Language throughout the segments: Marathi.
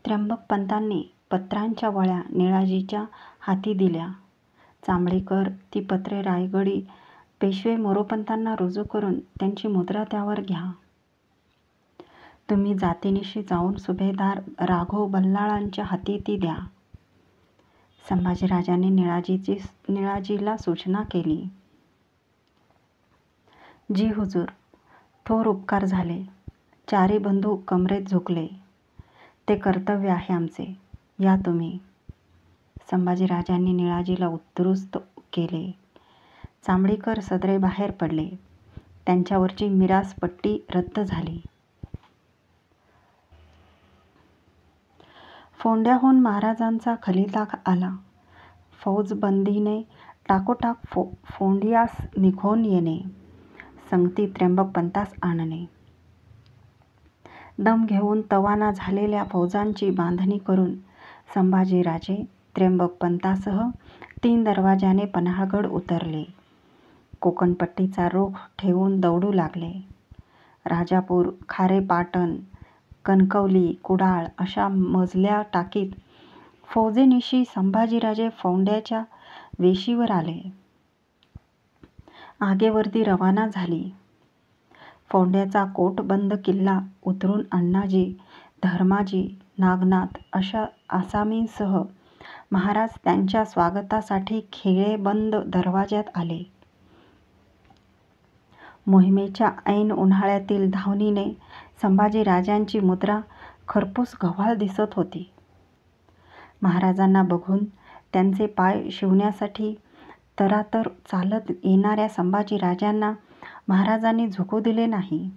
त्र्यंबकपंतांनी पत्रांच्या वळ्या निळाजीच्या हाती दिल्या. चांबळीकर ती पत्रे रायगडी पेशवे मोरोपंतांना रुजू करून त्यांची मुद्रा त्यावर घ्या. तुम्ही जातीनिशी जाऊन सुभेदार राघव बल्लाळांच्या हाती ती द्या. संभाजीराजांनी निळाजीला सूचना केली. जी हुजूर, थोर उपकार झाले. चारी बंधू कमरेत झुकले. ते कर्तव्य आहे आमचे. या तुम्ही. संभाजीराजांनी निळाजीला उद्ध्वस्त केले. चांबळीकर सदरे बाहेर पडले. त्यांच्यावरची मिरास पट्टी रद्द झाली. फोंड्याहून महाराजांचा खलिता आला. फौजबंदीने टाकोटाक फोंड्यास निघून येणे, संगती त्र्यंबकपंतास आणणे. दम घेऊन तवाना झालेल्या फौजांची बांधणी करून संभाजीराजे त्र्यंबकपंतासह 3 दरवाजाने पन्हाळगड उतरले. कोकणपट्टीचा रोख ठेवून दौडू लागले. राजापूर, खारेपाटण, कणकवली, कुडाळ अशा मजल्या टाकीत फौजेनिशी संभाजीराजे फोंड्याच्या वेशीवर आले. आगेवर्दी रवाना झाली. फोंड्याचा कोटबंद किल्ला उतरून अण्णाजी, धर्माजी, नागनाथ अशा आसामींसह महाराज त्यांच्या स्वागतासाठी खिळेबंद दरवाज्यात आले. मोहिमेच्या ऐन उन्हाळ्यातील धावणीने संभाजीराजांची मुद्रा खरपूस गव्हाळ दिसत होती. महाराजांना बघून त्यांचे पाय शिवण्यासाठी तरातर चालत येणाऱ्या संभाजीराजांना महाराजांनी झुकू दिले नाही.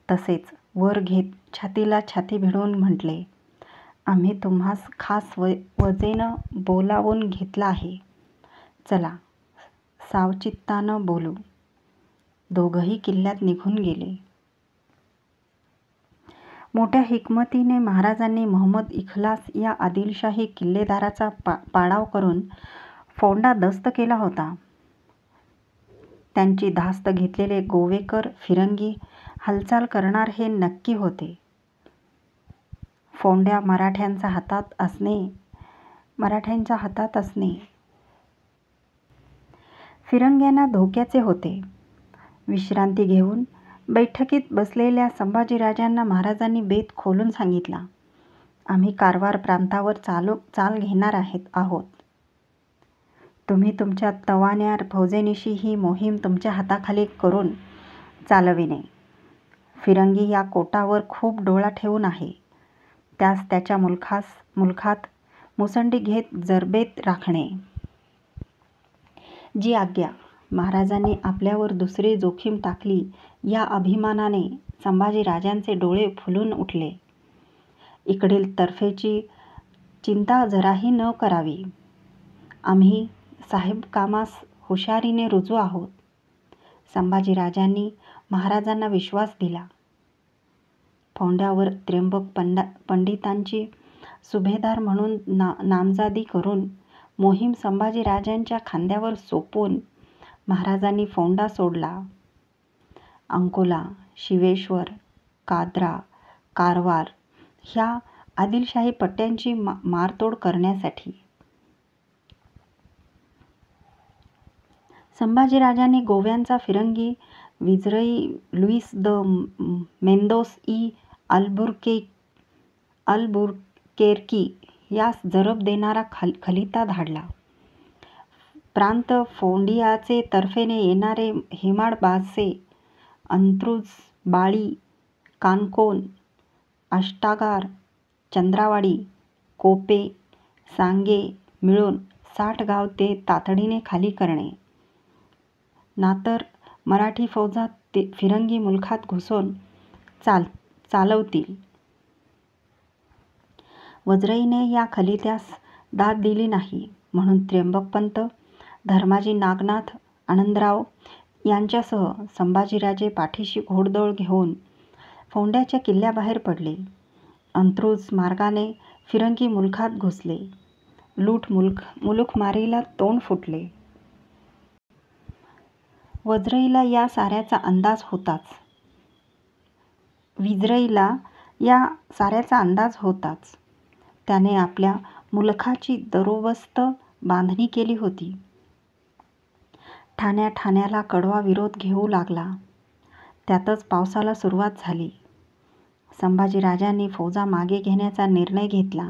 तसेच वर घेत छातीला छाती भिडवून म्हटले, आम्ही तुम्हास खास वजेनं बोलावून घेतलं आहे. चला सावचित्तानं बोलू. दोघंही किल्ल्यात निघून गेले. मोठ्या हिकमतीने महाराजांनी मोहम्मद इखलास या आदिलशाही किल्लेदाराचा पाडाव करून फोंडा दस्त केला होता. त्यांची धास्त घेतलेले गोवेकर फिरंगी हालचाल करणार हे नक्की होते. फोंड्या मराठ्यांच्या हातात असणे फिरंग्यांना धोक्याचे होते. विश्रांती घेऊन बैठकीत बसलेल्या संभाजीराजांना महाराजांनी बेत खोलून सांगितला. आम्ही कारवार प्रांतावर चाल घेणार आहोत. तुम्ही तुमच्या तवान्या फौजेनिशी ही मोहीम तुमच्या हाताखाली करून चालविणे. फिरंगी या कोटावर खूप डोळा ठेवून आहे. त्यास त्याच्या मुलखात मुसंडी घेत जरबेत राखणे. जी आज्ञा. महाराजांनी आपल्यावर दुसरी जोखीम टाकली या अभिमानाने संभाजीराजांचे डोळे फुलून उठले. इकडील तर्फेची चिंता जराही न करावी. आम्ही साहेबकामास हुशारीने रुजू आहोत. संभाजीराजांनी महाराजांना विश्वास दिला. फोंड्यावर त्र्यंबक पंडितांची सुभेदार म्हणून नामजादी करून मोहीम संभाजीराजांच्या खांद्यावर सोपवून महाराजांनी फोंडा सोडला. अंकोला, शिवेश्वर, काद्रा, कारवार ह्या आदिलशाही पट्ट्यांची मारतोड करण्यासाठी. संभाजीराजांनी गोव्यांचा फिरंगी विजरई लुईस द मेंदोस ई अल्बुकेर्की यास जरब देणारा खलिता धाडला. प्रांत फोंडियाचे तर्फेने येणारे हेमाडबासे, अंत्रुज, बाळी, कानकोन, अष्टागार, चंद्रावाडी, कोपे, सांगे मिळून 60 गाव ते तातडीने खाली करणे. नातर मराठी फौजा फिरंगी मुलखात घुसून चालवतील. वज्रईने या खलित्यास दाद दिली नाही म्हणून त्र्यंबकपंत, धर्माजी, नागनाथ, आनंदराव यांच्यासह संभाजीराजे पाठीशी घोडदळ घेऊन फोंड्याच्या किल्ल्याबाहेर पडले. अंत्रुज मार्गाने फिरंगी मुलखात घुसले. लूट मुलूकमारीला तोंड फुटले. वज्रईला या साऱ्याचा अंदाज होताच. त्याने आपल्या मुलखाची दरोबस्त बांधणी केली होती. ठाण्याला कडवा विरोध घेऊ लागला. त्यातच पावसाला सुरुवात झाली. संभाजीराजांनी फौजा मागे घेण्याचा निर्णय घेतला.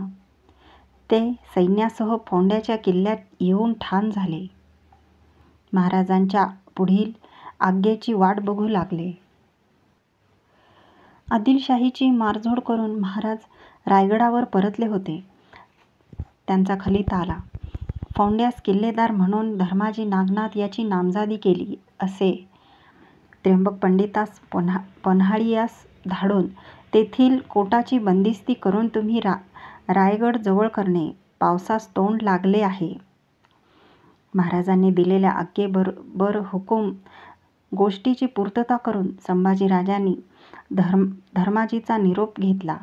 ते सैन्यासह फोंड्याच्या किल्ल्यात येऊन ठाण झाले. महाराजांच्या पुढील आज्ञेची वाट बघू लागले. आदिलशाहीची मारझोड करून महाराज रायगडावर परतले होते. त्यांचा खलीत आला. फोंड्यास किल्लेदार म्हणून धर्माजी नागनाथ याची नामजादी केली असे त्र्यंबक पंडितास पन्हाळीयास धाडून तेथील कोटाची बंदिस्ती करून तुम्ही रायगड जवळ करणे पावसास तोंड लागले आहे. महाराजांनी दिलेल्या आज्ञेबर हुकूम गोष्टीची पूर्तता करून संभाजीराजांनी धर्माजीचा निरोप घेतला.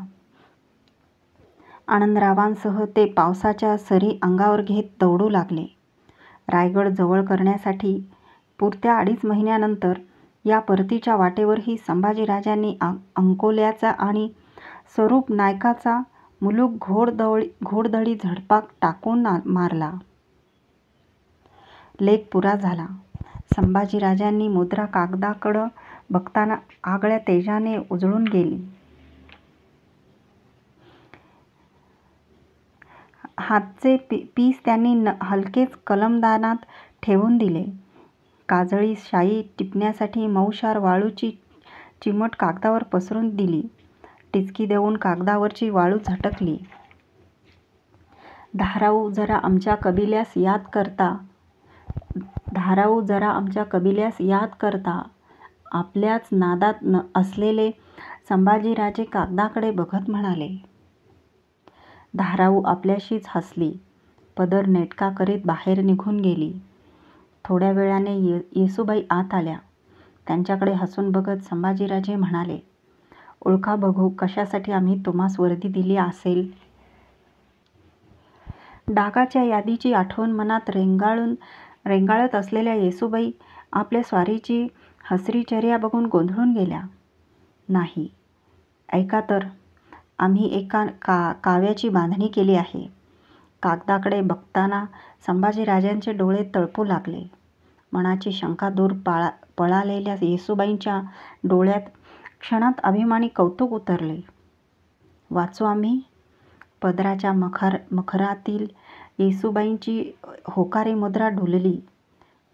आनंदरावांसह ते पावसाच्या सरी अंगावर घेत दौडू लागले. रायगड जवळ करण्यासाठी पुरत्या 2.5 महिन्यानंतर या परतीच्या वाटेवरही संभाजीराजांनी अंकोल्याचा आणि स्वरूप नायकाचा मुलूक घोडदळी झडपा टाकून मारला. लेख पुरा झाला. संभाजीराजांनी मुद्रा कागदाकडं बघताना आगळ्या तेजाने उजळून गेली. हातचे पीस त्यांनी हलकेच कलमदानात ठेवून दिले. काजळी शाई टिपण्यासाठी मऊशार वाळूची चिमट कागदावर पसरून दिली. टिचकी देऊन कागदावरची वाळू झटकली. धाराऊ जरा आमच्या कबिल्यास याद करता आपल्याच नादात असलेले संभाजीराजे कागदाकडे बघत म्हणाले. धाराऊ आपल्याशीच हसली. पदर नेटका करीत बाहेर निघून गेली. थोड्या वेळाने येसूबाई आत आल्या. त्यांच्याकडे हसून बघत संभाजीराजे म्हणाले, ओळखा बघू कशासाठी आम्ही तुम्हास वर्दी दिली असेल. डागाच्या यादीची आठवण मनात रेंगाळत असलेल्या येसूबाई आपल्या स्वारीची हसरी चर्या बघून गोंधळून गेल्या. नाही, ऐका तर, आम्ही एका काव्याची बांधणी केली आहे. कागदाकडे बघताना संभाजीराजांचे डोळे तळपू लागले. मनाची शंका दूर पळालेल्या येसूबाईंच्या डोळ्यात क्षणात अभिमानी कौतुक उतरले. वाचू आम्ही? पदराच्या मखरातील येसूबाईंची होकारी मुद्रा डुलली.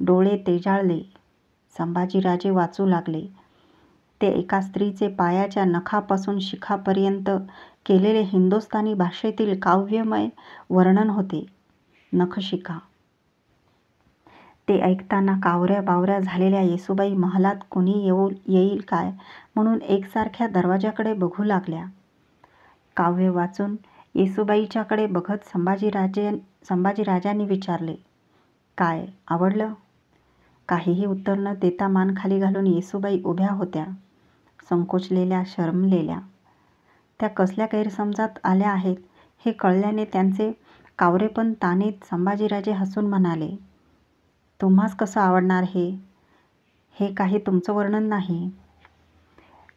डोळे तेजाळले. संभाजीराजे वाचू लागले. ते एका स्त्रीचे पायाच्या नखापासून शिखापर्यंत केलेले हिंदुस्थानी भाषेतील काव्यमय वर्णन होते. नखशिखा. ते ऐकताना कावऱ्या बावऱ्या झालेल्या येसूबाई महालात कुणी येईल काय म्हणून एकसारख्या दरवाजाकडे बघू लागल्या. काव्य वाचून येसूबाईच्याकडे बघत संभाजीराजांनी विचारले, काय आवडलं? काहीही उत्तर न देता मान खाली घालून येसूबाई उभ्या होत्या. संकोचलेल्या, शरमलेल्या. त्या कसल्या गैरसमजात आल्या आहेत हे कळल्याने त्यांचे कावरेपण ताणीत संभाजीराजे हसून म्हणाले, तुम्हास कसं आवडणार हे काही तुमचं वर्णन नाही.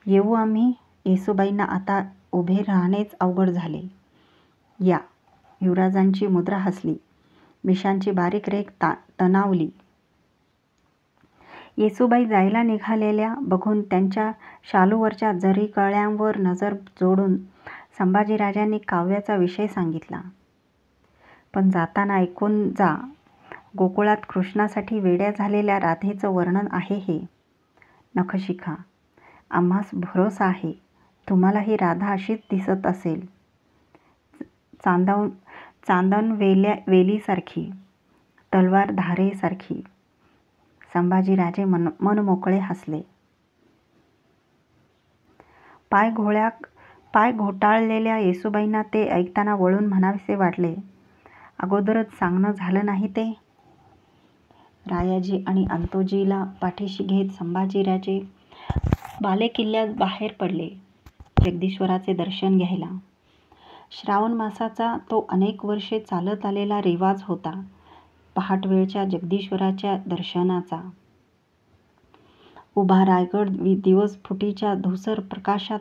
येऊ आम्ही? येसूबाईंना आता उभे राहणेच अवघड झाले. या. युवराजांची मुद्रा हसली. मिशांची बारीक रेघ तणावली. येसूबाई जायला निघालेल्या बघून त्यांच्या शालूवरच्या जरी कळ्यांवर नजर जोडून संभाजीराजांनी काव्याचा विषय सांगितला. पण जाताना ऐकून जा. गोकुळात कृष्णासाठी वेड्या झालेल्या राधेचं वर्णन आहे हे. नखशिखा. आम्हास भरोसा आहे तुम्हालाही राधा अशीच दिसत असेल. चांदण वेलीसारखी, तलवार धारेसारखी. संभाजीराजे मनमोकळे हसले. पाय घोटाळलेल्या येसूबाईंना ते ऐकताना वळून म्हणावेसे वाटले, अगोदरच सांगणं झालं नाही ते? रायाजी आणि अंतोजीला पाठीशी घेत संभाजीराजे बालेकिल्ल्यात बाहेर पडले जगदीश्वराचे दर्शन घ्यायला. श्रावण मासाचा तो अनेक वर्षे चालत आलेला रिवाज होता पहाटवेळच्या जगदीश्वराच्या दर्शनाचा. उभा रायगड दिवसफुटीच्या धुसर प्रकाशात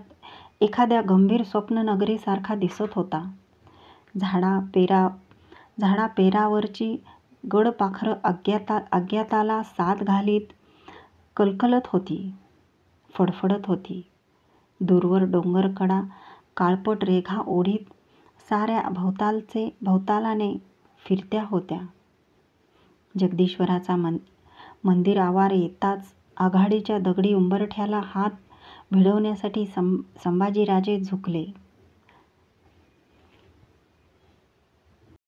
एखाद्या गंभीर स्वप्ननगरीसारखा दिसत होता. झाडापेरावरची गडपाखरं अज्ञाताला साद घालीत कलकलत होती, फडफडत होती. दूरवर डोंगरकडा काळपट रेघा ओढीत साऱ्या भोवतालाने फिरत्या होत्या. जगदीश्वराचा मंदिर आवार येताच आघाडीच्या दगडी उंबरठ्याला हात भिडवण्यासाठी संभाजीराजे झुकले.